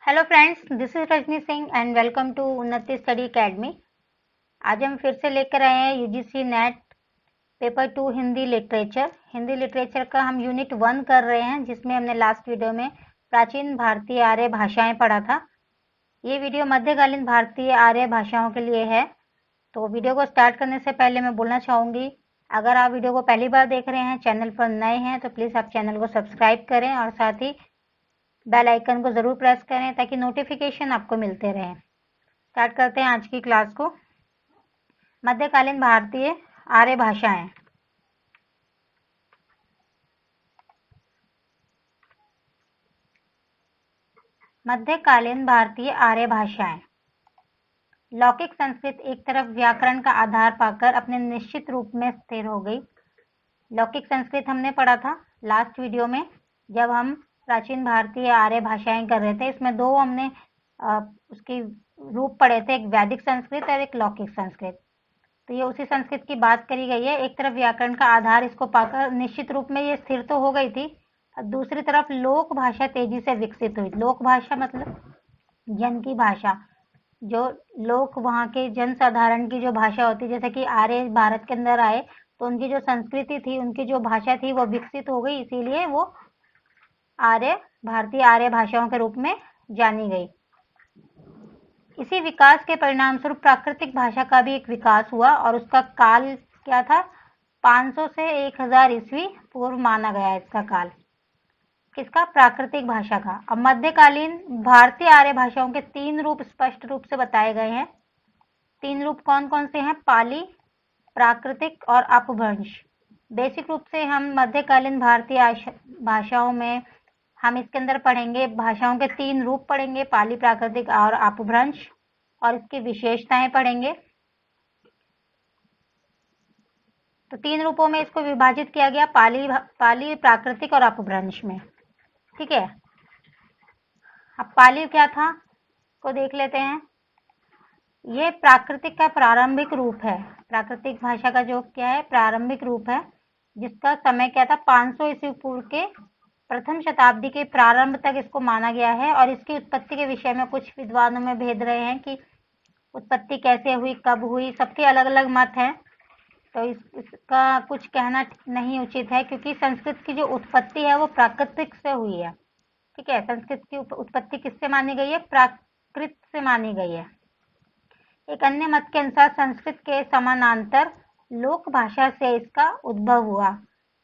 Hello friends, this is Rajni Singh and welcome to Unnati study academy. आज हम फिर से लेकर आए हैं UGC NET paper 2 Hindi literature का हम यूनिट 1 कर रहे हैं, जिसमें हमने लास्ट वीडियो में प्राचीन भारतीय आर्य भाषाएं पढ़ा था। ये वीडियो मध्यकालीन भारतीय आर्य भाषाओं के लिए है। तो वीडियो को स्टार्ट करने से पहले मैं बोलना चाहूँगी, अगर आप वीडियो को पहली बार देख रहे हैं, चैनल पर नए हैं, तो प्लीज़ आप चैनल को सब्सक्राइब करें और साथ ही बेल आइकन को ज़रूर प्रेस करें ताकि नोटिफिकेशन आपको मिलते रहें। स्टार्ट करते हैं आज की क्लास को। मध्यकालीन भारतीय आर्य भाषाएं। मध्यकालीन भारतीय आर्य भाषाएं। लौकिक संस्कृत एक तरफ व्याकरण का आधार पाकर अपने निश्चित रूप में स्थिर हो गई। लौकिक संस्कृत हमने पढ़ा था लास्ट वीडियो में, जब हम प्राचीन भारतीय आर्य भाषाएं कर रहे थे। इसमें दो हमने उसकी रूप पढ़े थे, एक वैदिक संस्कृत और एक लौकिक संस्कृत। तो ये उसी संस्कृत की बात करी गई है। एक तरफ व्याकरण का आधार इसको पाकर निश्चित रूप में ये स्थिर तो हो गई थी, और दूसरी तरफ लोक भाषा तेजी से विकसित हुई। लोक भाषा मतलब जन की भाषा, जो लोग वहाँ के जन साधारण की जो भाषा होती, जैसे कि आर्य भारत के अंदर आए तो उनकी जो संस्कृति थी, उनकी जो भाषा थी वो विकसित हो गई, इसीलिए वो भारतीय आर्य भाषाओं के रूप में जानी गई। इसी विकास के परिणाम स्वरूप प्राकृतिक भाषा का भी एक विकास हुआ, और उसका काल क्या था? 500 से 1000 ईस्वी पूर्व माना गया इसका काल। किसका? प्राकृतिक भाषा का। अब मध्यकालीन भारतीय आर्य भाषाओं के 3 रूप स्पष्ट रूप से बताए गए हैं। 3 रूप कौन कौन से हैं? पाली, प्राकृतिक और अपभ्रंश। बेसिक रूप से हम मध्यकालीन भारतीय भाषाओं में हम इसके अंदर पढ़ेंगे, भाषाओं के 3 रूप पढ़ेंगे, पाली, प्राकृतिक और अपभ्रंश, और इसकी विशेषताएं पढ़ेंगे। तो 3 रूपों में इसको विभाजित किया गया, पाली, प्राकृतिक और अपभ्रंश में। ठीक है। अब पाली क्या था को देख लेते हैं। ये प्राकृतिक का प्रारंभिक रूप है। प्राकृतिक भाषा का जो क्या है? प्रारंभिक रूप है, जिसका समय क्या था? 500 ईस्वी पूर्व के प्रथम शताब्दी के प्रारंभ तक इसको माना गया है। और इसकी उत्पत्ति के विषय में कुछ विद्वानों में भेद रहे हैं कि उत्पत्ति कैसे हुई, कब हुई, सबके अलग अलग मत हैं। तो इसका कुछ कहना नहीं उचित है, क्योंकि संस्कृत की जो उत्पत्ति है वो प्राकृतिक से हुई है। ठीक है। संस्कृत की उत्पत्ति किससे मानी गई है? प्राकृत से मानी गई है। एक अन्य मत के अनुसार संस्कृत के समानांतर लोक भाषा से इसका उद्भव हुआ।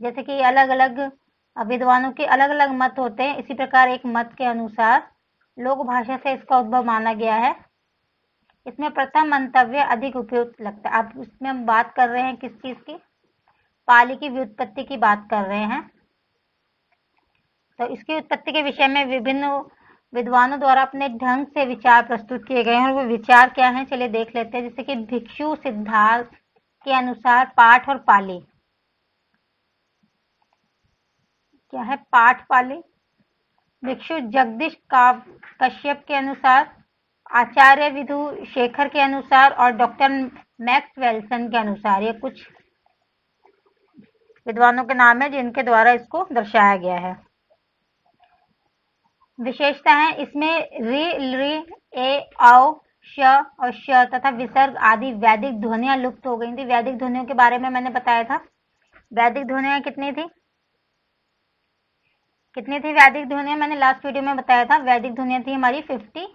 जैसे कि अलग अलग विद्वानों के अलग अलग मत होते हैं, इसी प्रकार एक मत के अनुसार लोक भाषा से इसका उद्भव माना गया है। इसमें प्रथम मंतव्य अधिक उपयुक्त लगता है। अब इसमें हम बात कर रहे हैं किस चीज की? पाली की व्युत्पत्ति की बात कर रहे हैं। तो इसकी उत्पत्ति के विषय में विभिन्न विद्वानों द्वारा अपने ढंग से विचार प्रस्तुत किए गए हैं, और वो विचार क्या हैं चलिए देख लेते हैं। जैसे कि भिक्षु सिद्धार्थ के अनुसार पाठ और पाली क्या है? पाठ पाली। भिक्षु जगदीश कश्यप के अनुसार, आचार्य विधु शेखर के अनुसार, और डॉक्टर मैक्स वेल्सन के अनुसार। ये कुछ विद्वानों के नाम है जिनके द्वारा इसको दर्शाया गया है। विशेषता है इसमें रि, ए, औ, श और श तथा विसर्ग आदि वैदिक ध्वनियां लुप्त हो गई थी। वैदिक ध्वनियों के बारे में मैंने बताया था। वैदिक ध्वनियां कितनी थी? वैदिक ध्वनियां मैंने लास्ट वीडियो में बताया था। वैदिक ध्वनियां थी हमारी 50।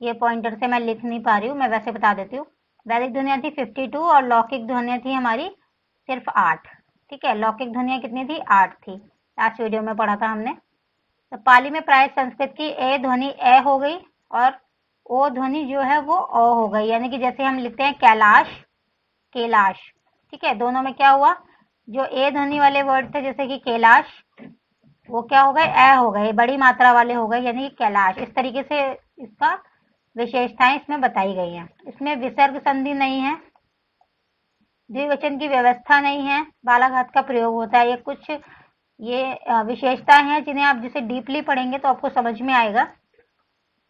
ये पॉइंटर से मैं लिख नहीं पा रही हूँ, मैं वैसे बता देती हूँ। वैदिक ध्वनियां थी 52, और लौकिक ध्वनियां थी हमारी सिर्फ 8। ठीक है। लौकिक ध्वनियां कितनी थी? 8 थी। लास्ट वीडियो में पढ़ा था हमने। तो पाली में प्राय संस्कृत की ए ध्वनि ए हो गई, और ओ ध्वनि जो है वो ओ हो गई। यानी कि जैसे हम लिखते हैं कैलाश, कैलाश। ठीक है। दोनों में क्या हुआ? जो ए ध्वनि वाले वर्ड थे जैसे कि कैलाश, वो क्या हो गए? ए हो गए, बड़ी मात्रा वाले हो गए, यानी कि कैलाश। इस तरीके से इसका विशेषताएं इसमें बताई गई हैं। इसमें विसर्ग संधि नहीं है, द्विवचन की व्यवस्था नहीं है, बालाघात का प्रयोग होता है। ये कुछ विशेषताएं हैं जिन्हें आप जिसे डीपली पढ़ेंगे तो आपको समझ में आएगा।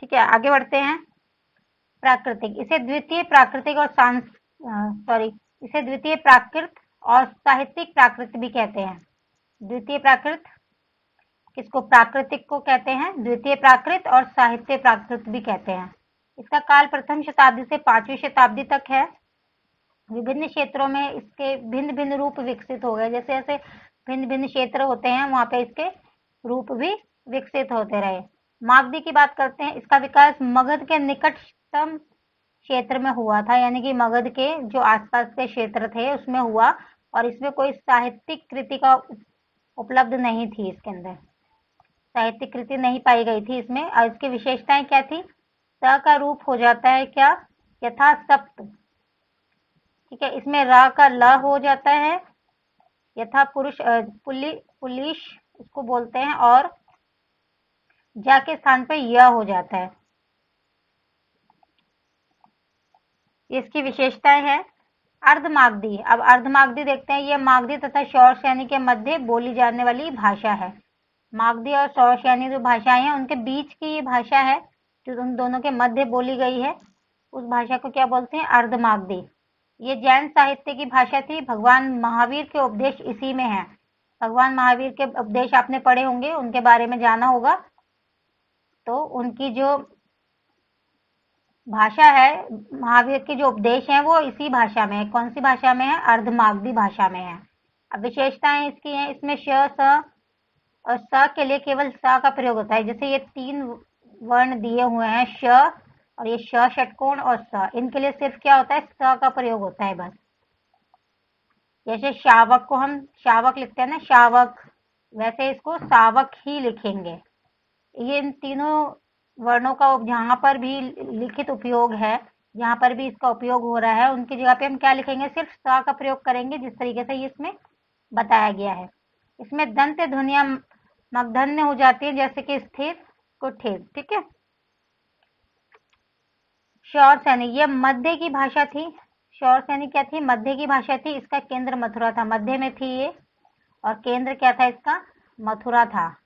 ठीक है। आगे बढ़ते हैं। प्राकृतिक, इसे द्वितीय प्राकृतिक और इसे द्वितीय प्राकृत और साहित्यिक प्राकृत भी कहते हैं। द्वितीय प्राकृत किसको? प्राकृतिक को कहते हैं द्वितीय प्राकृत और साहित्य प्राकृत भी कहते हैं। इसका काल प्रथम शताब्दी से 5वीं शताब्दी तक है। विभिन्न क्षेत्रों में इसके भिन्न भिन्न रूप विकसित हो गए। जैसे जैसे भिन्न भिन्न क्षेत्र होते हैं वहां पे इसके रूप भी विकसित होते रहे। मागधी की बात करते हैं। इसका विकास मगध के निकटतम क्षेत्र में हुआ था, यानी कि मगध के जो आसपास के क्षेत्र थे उसमें हुआ, और इसमें कोई साहित्यिक कृति का उपलब्ध नहीं थी। इसके अंदर साहित्यिक कृति नहीं पाई गई थी इसमें। और इसकी विशेषताएं क्या थी? स का रूप हो जाता है क्या? यथा सप्त। ठीक है, इसमें रा का ल हो जाता है, यथा पुरुष पुलिश इसको बोलते हैं, और जा के स्थान पे य हो जाता है। इसकी विशेषताएं हैं। अर्धमागधी। अब अर्धमागधी देखते हैं। यह मागधी तथा शौरसेनी के मध्य बोली जाने वाली भाषा है। मागधी और शौरसेनी जो भाषाएं हैं उनके बीच की ये भाषा है, जो उन दोनों के मध्य बोली गई है, उस भाषा को क्या बोलते हैं? अर्धमागधी। ये जैन साहित्य की भाषा थी। भगवान महावीर के उपदेश इसी में है। भगवान महावीर के उपदेश आपने पढ़े होंगे, उनके बारे में जाना होगा। तो उनकी जो भाषा है, महावीर के जो उपदेश हैं वो इसी भाषा में है। कौन सी भाषा में है? अर्धमागधी भाषा में है। अब विशेषताएं इसकी हैं। इसमें श, स और स के लिए केवल स का प्रयोग होता है। जैसे ये 3 वर्ण दिए हुए हैं, श और ये श षटकोण और स, इनके लिए सिर्फ क्या होता है? स का प्रयोग होता है बस। जैसे शावक को हम शावक लिखते हैं ना, शावक, वैसे इसको सावक ही लिखेंगे। ये इन तीनों वर्णों का जहाँ पर भी लिखित उपयोग है, जहाँ पर भी इसका उपयोग हो रहा है, उनकी जगह पे हम क्या लिखेंगे? सिर्फ स का प्रयोग करेंगे, जिस तरीके से ये इसमें बताया गया है। इसमें दंत ध्वनियां मूर्धन्य हो जाती है, जैसे कि स्थिर, कुठित। ठीक है। शौरसेनी, ये मध्य की भाषा थी। शौरसेनी क्या थी? मध्य की भाषा थी। इसका केंद्र मथुरा था, मध्य में थी ये, और केंद्र क्या था इसका? मथुरा था।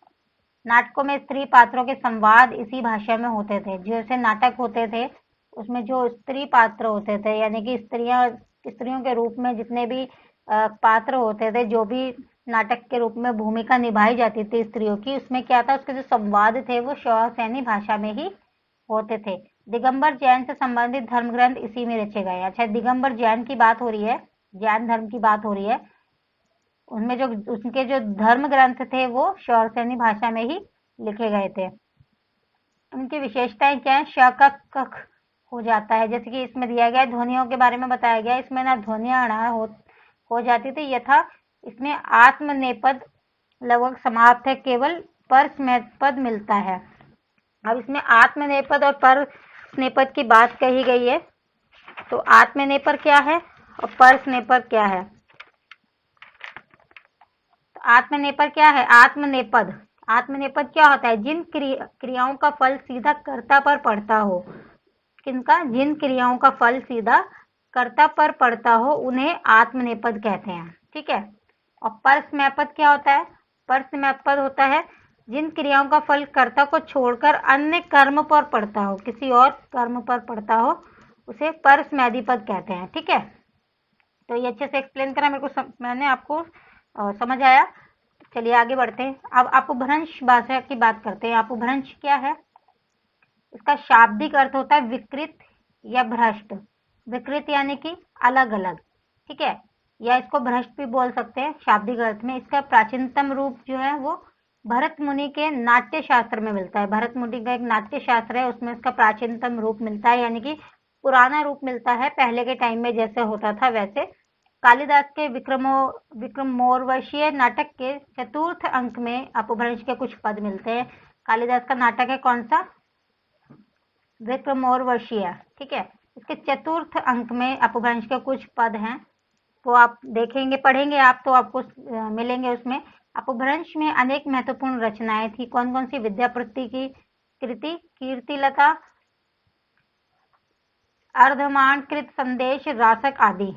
नाटकों में स्त्री पात्रों के संवाद इसी भाषा में होते थे। जैसे नाटक होते थे उसमें जो स्त्री पात्र होते थे, यानी कि स्त्रियों के रूप में जितने भी पात्र होते थे, जो भी नाटक के रूप में भूमिका निभाई जाती थी स्त्रियों की, उसमें क्या था? उसके जो संवाद थे वो शौरसेनी भाषा में ही होते थे। दिगंबर जैन से संबंधित धर्म ग्रंथ इसी में रचे गए। अच्छा, दिगंबर जैन की बात हो रही है, जैन धर्म की बात हो रही है। उनमें जो उनके जो धर्म ग्रंथ थे वो शौरसेनी भाषा में ही लिखे गए थे। उनकी विशेषताएं क्या है? श का कख हो जाता है, जैसे कि इसमें दिया गया। ध्वनियों के बारे में बताया गया। इसमें ना ध्वनियां हो जाती थी, यथा इसमें आत्मनेपद लगभग समाप्त है, केवल परस्मैपद मिलता है। अब इसमें आत्मनेपद और परस्मैपद की बात कही गई है, तो आत्मनेपद क्या है और परस्मैपद क्या है? आत्मनेपद क्या है? आत्मनेपद क्या होता है? जिन क्रियाओं का फल सीधा कर्ता पर पड़ता हो। किनका? जिन क्रियाओं का फल सीधा कर्ता पर पड़ता हो उन्हें आत्मनेपद कहते हैं। ठीक है। और परस्मैपद क्या होता है? परस्मैपद होता है जिन क्रियाओं का फल कर्ता को छोड़कर अन्य कर्म पर पड़ता हो, किसी और कर्म पर पड़ता हो, उसे परस्मैदिपद कहते हैं। ठीक है। तो ये अच्छे से एक्सप्लेन करा मेरे को, मैंने आपको समझ आया। चलिए आगे बढ़ते हैं। अब अपभ्रंश भाषा की बात करते हैं। अपभ्रंश क्या है? इसका शाब्दिक अर्थ होता है विकृत या भ्रष्ट। विकृत यानी कि अलग अलग। ठीक है, या इसको भ्रष्ट भी बोल सकते हैं शाब्दिक अर्थ में। इसका प्राचीनतम रूप जो है वो भरत मुनि के नाट्य शास्त्र में मिलता है। भरत मुनि का एक नाट्य शास्त्र है, उसमें इसका प्राचीनतम रूप मिलता है, यानी कि पुराना रूप मिलता है, पहले के टाइम में जैसे होता था वैसे। कालिदास के विक्रमोर्वशीय नाटक के चतुर्थ अंक में अपभ्रंश के कुछ पद मिलते हैं। कालिदास का नाटक है कौन सा? विक्रमोर्वशीय। ठीक है, इसके चतुर्थ अंक में अपभ्रंश के कुछ पद हैं, तो आप देखेंगे, पढ़ेंगे आप तो आपको मिलेंगे उसमें। अपभ्रंश में अनेक महत्वपूर्ण रचनाएं थी। कौन कौन सी? विद्यापति की कृति, कीर्तिलता, अर्धमानकृत संदेश, रासक आदि।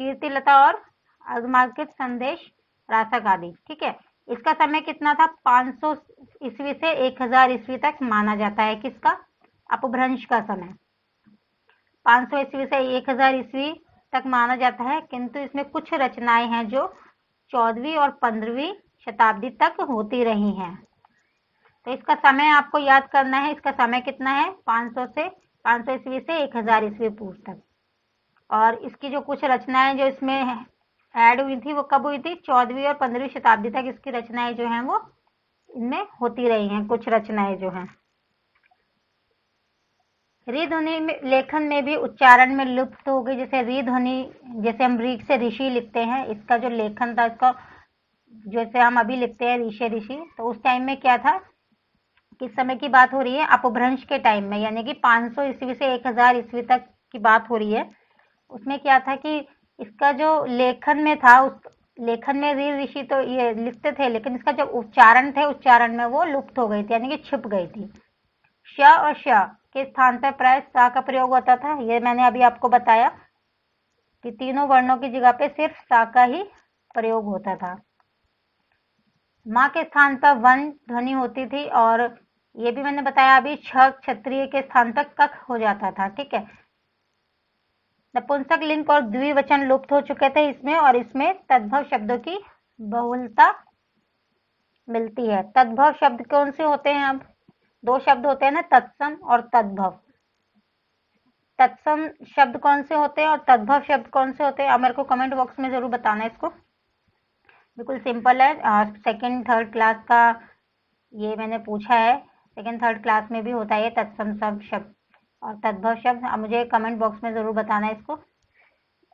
कीर्तिलता और अर्धमानकृत संदेश, रासक आदि। ठीक है। इसका समय कितना था? 500 ईस्वी से 1000 ईस्वी तक माना जाता है। किसका? अपभ्रंश का समय 500 ईस्वी से 1000 ईस्वी तक माना जाता है, किंतु इसमें कुछ रचनाएं हैं जो 14वीं और 15वीं शताब्दी तक होती रही हैं। तो इसका समय आपको याद करना है। इसका समय कितना है? 500 ईस्वी से 1000 ईस्वी पूर्व तक। और इसकी जो कुछ रचनाएं जो इसमें ऐड हुई थी वो कब हुई थी? 14वीं और 15वीं शताब्दी तक इसकी रचनाएं जो हैं वो इनमें होती रही हैं, कुछ रचनाएं जो हैं। री ध्वनि में लेखन में भी उच्चारण में लुप्त हो गई। जैसे री ध्वनि, जैसे हम री से ऋषि लिखते हैं, इसका जो लेखन था, इसका जैसे हम अभी लिखते हैं ऋषि ऋषि, तो उस टाइम में क्या था, किस समय की बात हो रही है? अपभ्रंश के टाइम में, यानी कि 500 ईस्वी से 1000 ईस्वी तक की बात हो रही है। उसमें क्या था कि इसका जो लेखन में था, उस लेखन में री ऋषि तो ये लिखते थे, लेकिन इसका जो उच्चारण थे, उच्चारण में वो लुप्त हो गई थी, यानी कि छिप गई थी। श और श के स्थान पर प्राय सा का प्रयोग होता था। ये मैंने अभी आपको बताया कि तीनों वर्णों की जगह पे सिर्फ सा का ही प्रयोग होता था। माँ के स्थान पर वन ध्वनि होती थी, और ये भी मैंने बताया अभी, छ क्षत्रिय के स्थान पर कख हो जाता था। ठीक है। नपुंसक लिंग और द्विवचन लुप्त हो चुके थे इसमें, और इसमें तद्भव शब्दों की बहुलता मिलती है। तद्भव शब्द कौन से होते हैं? अब दो शब्द होते हैं ना, तत्सम और तद्भव। तत्सम शब्द कौन से होते हैं और तद्भव शब्द कौन से होते हैं? अब मेरे को कमेंट बॉक्स में जरूर बताना इसको। बिल्कुल सिंपल है, सेकंड थर्ड क्लास का ये मैंने पूछा है। सेकंड थर्ड क्लास में भी होता है ये तत्सम शब्द और तद्भव शब्द। अब मुझे कमेंट बॉक्स में जरूर बताना है इसको।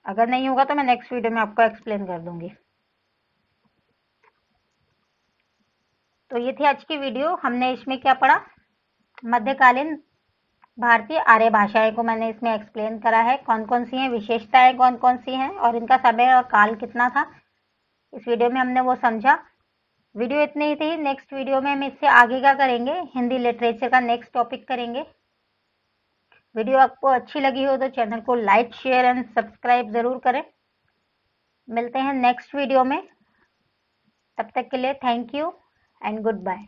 अगर नहीं होगा तो मैं नेक्स्ट वीडियो में आपको एक्सप्लेन कर दूंगी। तो ये थी आज की वीडियो। हमने इसमें क्या पढ़ा? मध्यकालीन भारतीय आर्य भाषाएं को मैंने इसमें एक्सप्लेन करा है, कौन कौन सी हैं, विशेषताएं कौन कौन सी हैं, और इनका समय और काल कितना था, इस वीडियो में हमने वो समझा। वीडियो इतनी ही थी। नेक्स्ट वीडियो में हम इससे आगे का करेंगे, हिंदी लिटरेचर का नेक्स्ट टॉपिक करेंगे। वीडियो आपको अच्छी लगी हो तो चैनल को लाइक शेयर एंड सब्सक्राइब जरूर करें। मिलते हैं नेक्स्ट वीडियो में, तब तक के लिए thank you and good bye.